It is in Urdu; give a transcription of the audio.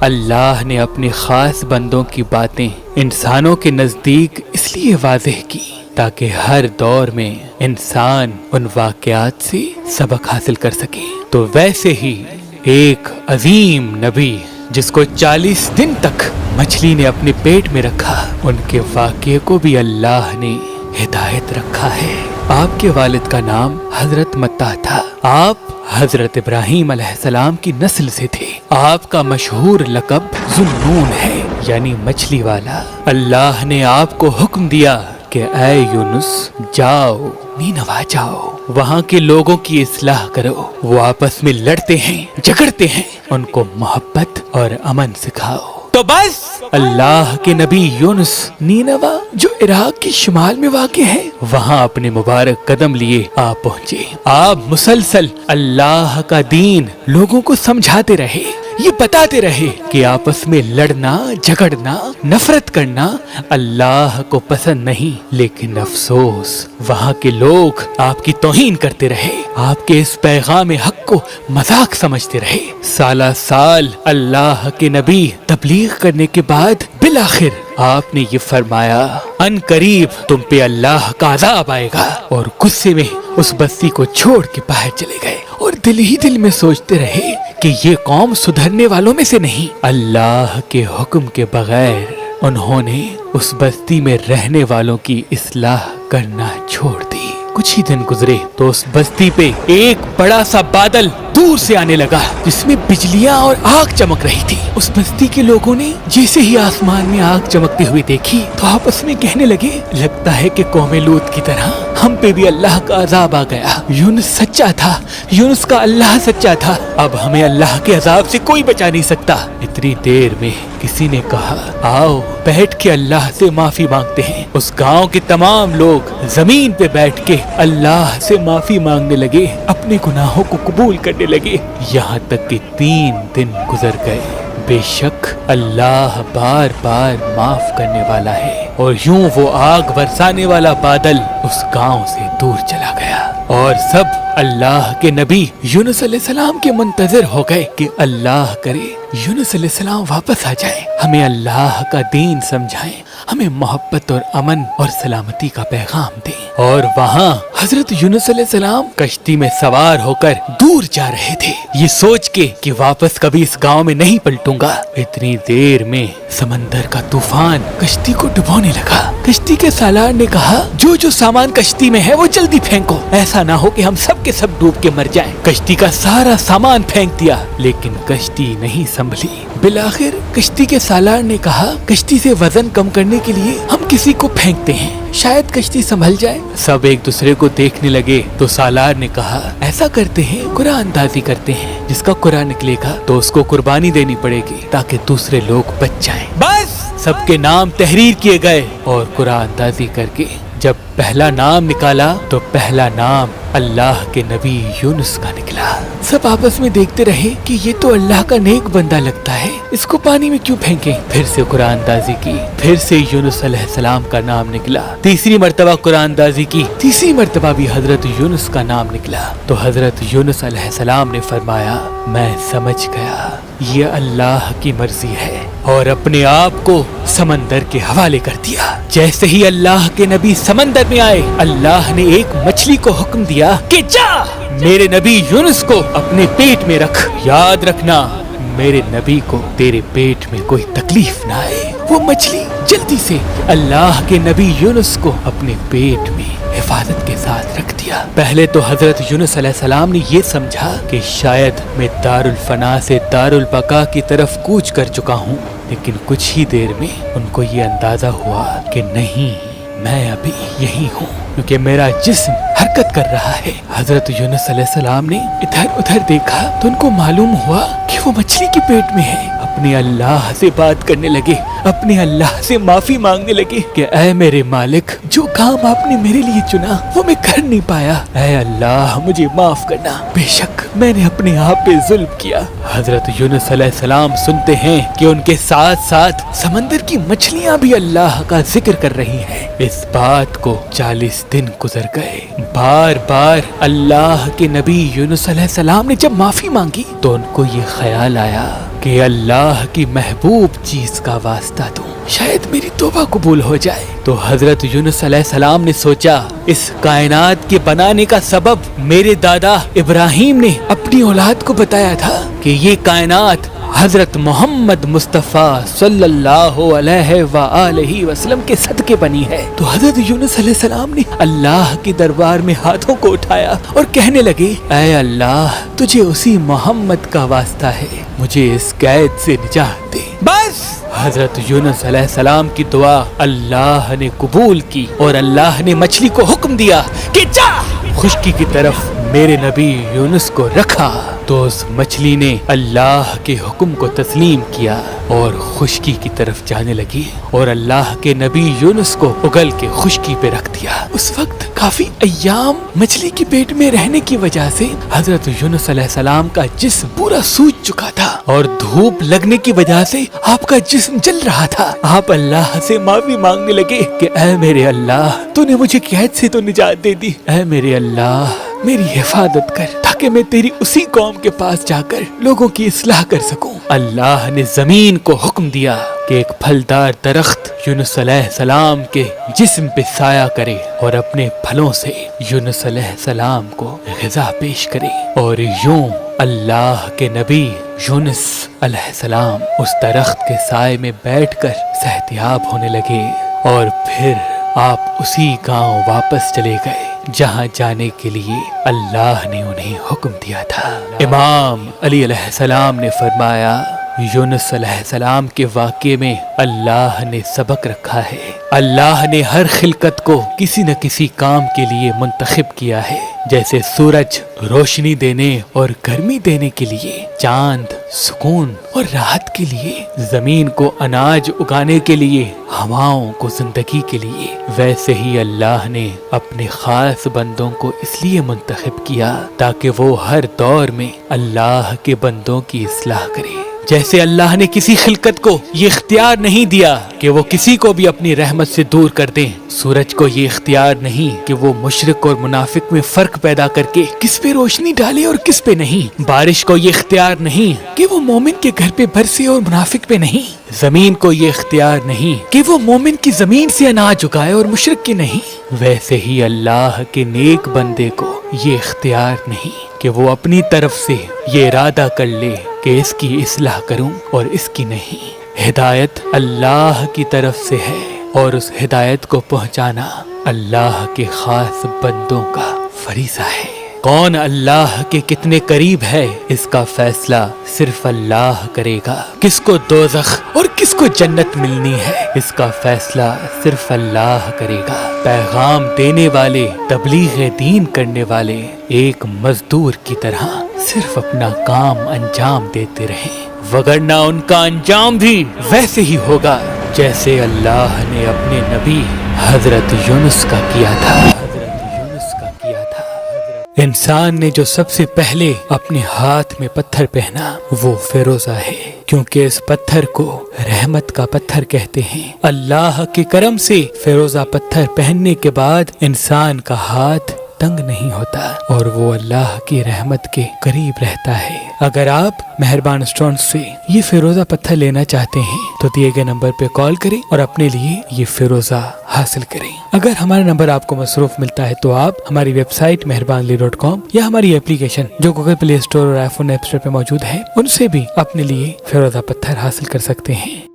اللہ نے اپنے خاص بندوں کی باتیں انسانوں کے نزدیک اس لیے واضح کی تاکہ ہر دور میں انسان ان واقعات سے سبق حاصل کر سکے۔ تو ویسے ہی ایک عظیم نبی جس کو 40 دن تک مچھلی نے اپنے پیٹ میں رکھا، ان کے واقعے کو بھی اللہ نے ہدایت رکھا ہے۔ آپ کے والد کا نام حضرت متہ تھا۔ آپ حضرت ابراہیم علیہ السلام کی نسل سے تھے۔ آپ کا مشہور لقب ذوالنون ہے، یعنی مچھلی والا۔ اللہ نے آپ کو حکم دیا کہ اے یونس جاؤ نینوا جاؤ، وہاں کے لوگوں کی اصلاح کرو، وہ آپس میں لڑتے ہیں جھگڑتے ہیں، ان کو محبت اور امن سکھاؤ۔ تو بس اللہ کے نبی یونس نینوا جو عراق کے شمال میں واقع ہے، وہاں اپنے مبارک قدم لیے آپ پہنچے۔ آپ مسلسل اللہ کا دین لوگوں کو سمجھاتے رہے، یہ بتاتے رہے کہ آپس میں لڑنا جھگڑنا نفرت کرنا اللہ کو پسند نہیں، لیکن افسوس وہاں کے لوگ آپ کی توہین کرتے رہے، آپ کے اس پیغام حق کو مذاق سمجھتے رہے۔ سالہ سال اللہ کے نبی تبلیغ کرنے کے بعد بالآخر آپ نے یہ فرمایا ان قریب تم پہ اللہ کا عذاب آئے گا، اور غصے میں اس بستی کو چھوڑ کے باہر چلے گئے، اور دل ہی دل میں سوچتے رہے کہ یہ قوم سدھرنے والوں میں سے نہیں۔ اللہ کے حکم کے بغیر انہوں نے اس بستی میں رہنے والوں کی اصلاح کرنا چھوڑ دی۔ کچھ ہی دن گزرے تو اس بستی پہ ایک بڑا سا بادل دور سے آنے لگا جس میں بجلیاں اور آگ چمک رہی تھی۔ اس بستی کے لوگوں نے جیسے ہی آسمان میں آگ چمکتے ہوئے دیکھی تو آپس میں کہنے لگے لگتا ہے کہ قوم لوط کی طرح ہم پہ بھی اللہ کا عذاب آ گیا۔ یونس سچا تھا، یونس کا اللہ سچا تھا، اب ہمیں اللہ کے عذاب سے کوئی بچا نہیں سکتا۔ اتنی دیر میں کسی نے کہا آؤ بیٹھ کے اللہ سے معافی مانگتے ہیں۔ اس گاؤں کے تمام لوگ زمین پہ بیٹھ کے اللہ سے معافی مانگنے لگے، اپنے گناہوں کو قبول کرنے لگے، یہاں تک کہ 3 دن گزر گئے۔ بے شک اللہ بار بار معاف کرنے والا ہے۔ اور یوں وہ آگ برسانے والا بادل اس گاؤں سے دور چلا گیا، اور سب اللہ کے نبی یونس علیہ السلام کے منتظر ہو گئے کہ اللہ کرے یونس علیہ السلام واپس آ جائیں، ہمیں اللہ کا دین سمجھائیں، ہمیں محبت اور امن اور سلامتی کا پیغام دیں۔ اور وہاں حضرت یونس علیہ السلام کشتی میں سوار ہو کر دور جا رہے تھے، یہ سوچ کے کہ واپس کبھی اس گاؤں میں نہیں پلٹوں گا۔ اتنی دیر میں سمندر کا طوفان کشتی کو ڈبونے لگا۔ کشتی کے سالار نے کہا جو جو سامان کشتی میں ہے وہ جلدی پھینکو، ایسا نہ ہو کہ ہم سب کے سب ڈوب کے مر جائیں۔ کشتی کا سارا سامان پھینک دیا لیکن کشتی نہیں سنبھلی۔ بالآخر کشتی کے سالار نے کہا کشتی سے وزن کم کرنے کے لیے ہم کسی کو پھینکتے ہیں، شاید کشتی سنبھل جائے۔ سب ایک دوسرے کو دیکھنے لگے تو سالار نے کہا ایسا کرتے ہیں قرآن اندازی کرتے ہیں، جس کا قرآن نکلے گا تو اس کو قربانی دینی پڑے گی تاکہ دوسرے لوگ بچ جائیں۔ بس سب کے نام تحریر کیے گئے اور قرآن اندازی کر کے جب پہلا نام نکالا تو پہلا نام اللہ کے نبی یونس کا نکلا۔ سب آپس میں دیکھتے رہے کہ یہ تو اللہ کا نیک بندہ لگتا ہے، اس کو پانی میں کیوں پھینکیں۔ پھر سے قرآن اندازی کی، پھر سے یونس علیہ السلام کا نام نکلا۔ تیسری مرتبہ قرآن اندازی کی، تیسری مرتبہ بھی حضرت یونس کا نام نکلا۔ تو حضرت یونس علیہ السلام نے فرمایا میں سمجھ گیا یہ اللہ کی مرضی ہے، اور اپنے آپ کو سمندر کے حوالے کر دیا۔ جیسے ہی اللہ کے نبی سمندر میں آئے، اللہ نے ایک مچھلی کو حکم دیا کہ جا میرے نبی یونس کو اپنے پیٹ میں رکھ، یاد رکھنا میرے نبی کو تیرے پیٹ میں کوئی تکلیف نہ آئے۔ وہ مچھلی جلدی سے اللہ کے نبی یونس کو اپنے پیٹ میں حفاظت کے ساتھ رکھ دیا۔ پہلے تو حضرت یونس علیہ السلام نے یہ سمجھا کہ شاید میں دارالفنا سے دارالبقا کی طرف کوچ کر چکا ہوں، لیکن کچھ ہی دیر میں ان کو یہ اندازہ ہوا کہ نہیں، میں ابھی یہی ہوں، کیونکہ میرا جسم حرکت کر رہا ہے۔ حضرت یونس علیہ السلام نے ادھر ادھر دیکھا تو ان کو معلوم ہوا کہ وہ مچھلی کے پیٹ میں ہے۔ اپنے اللہ سے بات کرنے لگے، اپنے اللہ سے معافی مانگنے لگے کہ اے میرے مالک، جو کام آپ نے میرے لیے چنا وہ میں کر نہیں پایا، اے اللہ مجھے معاف کرنا، بے شک میں نے اپنے آپ پہ ظلم کیا۔ حضرت یونس علیہ السلام سنتے ہیں کہ ان کے ساتھ ساتھ سمندر کی مچھلیاں بھی اللہ کا ذکر کر رہی ہیں۔ اس بات کو 40 دن گزر گئے۔ بار بار اللہ کے نبی یونس علیہ السلام نے جب معافی مانگی تو ان کو یہ خیال آیا کہ اللہ کی محبوب چیز کا واسطہ دوں، شاید میری توبہ قبول ہو جائے۔ تو حضرت یونس علیہ السلام نے سوچا اس کائنات کے بنانے کا سبب میرے دادا ابراہیم نے اپنی اولاد کو بتایا تھا کہ یہ کائنات حضرت محمد مصطفیٰ صلی اللہ علیہ وآلہ وسلم کے صدقے بنی ہے۔ تو حضرت یونس علیہ السلام نے اللہ کے دربار میں ہاتھوں کو اٹھایا اور کہنے لگے، اے اللہ تجھے اسی محمد کا واسطہ ہے، مجھے اس قید سے نجات دے۔ بس حضرت یونس علیہ السلام کی دعا اللہ نے قبول کی اور اللہ نے مچھلی کو حکم دیا کہ جا خشکی کی طرف میرے نبی یونس کو رکھا۔ تو اس مچھلی نے اللہ کے حکم کو تسلیم کیا اور خشکی کی طرف جانے لگی اور اللہ کے نبی یونس کو اگل کے خشکی پہ رکھ دیا۔ اس وقت کافی ایام مچھلی کے پیٹ میں رہنے کی وجہ سے حضرت یونس علیہ السلام کا جسم پورا سوج چکا تھا اور دھوپ لگنے کی وجہ سے آپ کا جسم جل رہا تھا۔ آپ اللہ سے معافی مانگنے لگے کہ اے میرے اللہ تو نے مجھے قید سے تو نجات دے دی، اے میرے اللہ میری حفاظت کر تاکہ میں تیری اسی قوم کے پاس جا کر لوگوں کی اصلاح کر سکوں۔ اللہ نے زمین کو حکم دیا کہ ایک پھلدار درخت یونس علیہ السلام کے جسم پہ سایہ کرے اور اپنے پھلوں سے یونس علیہ السلام کو غذا پیش کرے، اور یوں اللہ کے نبی یونس علیہ السلام اس درخت کے سائے میں بیٹھ کر صحتیاب ہونے لگے، اور پھر آپ اسی گاؤں واپس چلے گئے جہاں جانے کے لیے اللہ نے انہیں حکم دیا تھا۔ امام علی علیہ السلام نے فرمایا یونس علیہ السلام کے واقعے میں اللہ نے سبق رکھا ہے۔ اللہ نے ہر خلقت کو کسی نہ کسی کام کے لیے منتخب کیا ہے، جیسے سورج روشنی دینے اور گرمی دینے کے لیے، چاند سکون اور راحت کے لیے، زمین کو اناج اگانے کے لیے، ہواؤں کو زندگی کے لیے، ویسے ہی اللہ نے اپنے خاص بندوں کو اس لیے منتخب کیا تاکہ وہ ہر دور میں اللہ کے بندوں کی اصلاح کرے۔ جیسے اللہ نے کسی خلقت کو یہ اختیار نہیں دیا کہ وہ کسی کو بھی اپنی رحمت سے دور کر دیں، سورج کو یہ اختیار نہیں کہ وہ مشرق اور منافق میں فرق پیدا کر کے کس پہ روشنی ڈالے اور کس پہ نہیں، بارش کو یہ اختیار نہیں کہ وہ مومن کے گھر پہ برسے اور منافق پہ نہیں، زمین کو یہ اختیار نہیں کہ وہ مومن کی زمین سے اناج اگائے اور مشرق کی نہیں، ویسے ہی اللہ کے نیک بندے کو یہ اختیار نہیں کہ وہ اپنی طرف سے یہ ارادہ کر لے کہ اس کی اصلاح کروں اور اس کی نہیں۔ ہدایت اللہ کی طرف سے ہے اور اس ہدایت کو پہنچانا اللہ کے خاص بندوں کا فریضہ ہے۔ کون اللہ کے کتنے قریب ہے اس کا فیصلہ صرف اللہ کرے گا، کس کو دوزخ اور کس کو جنت ملنی ہے اس کا فیصلہ صرف اللہ کرے گا۔ پیغام دینے والے، تبلیغ دین کرنے والے ایک مزدور کی طرح صرف اپنا کام انجام دیتے رہیں، وگرنہ ان کا انجام بھی ویسے ہی ہوگا جیسے اللہ نے اپنے نبی حضرت یونس کا کیا تھا۔ انسان نے جو سب سے پہلے اپنے ہاتھ میں پتھر پہنا وہ فیروزہ ہے، کیونکہ اس پتھر کو رحمت کا پتھر کہتے ہیں۔ اللہ کے کرم سے فیروزہ پتھر پہننے کے بعد انسان کا ہاتھ تنگ نہیں ہوتا اور وہ اللہ کی رحمت کے قریب رہتا ہے۔ اگر آپ مہربان اسٹون سے یہ فیروزہ پتھر لینا چاہتے ہیں تو دیے گئے نمبر پہ کال کریں اور اپنے لیے یہ فیروزہ حاصل کریں۔ اگر ہمارا نمبر آپ کو مصروف ملتا ہے تو آپ ہماری ویب سائٹ مہربانلی.com یا ہماری اپلیکیشن جو گوگل پلے اسٹور اور آئی فون ایپ اسٹور پہ موجود ہے ان سے بھی اپنے لیے فیروزہ پتھر حاصل کر سکتے ہیں۔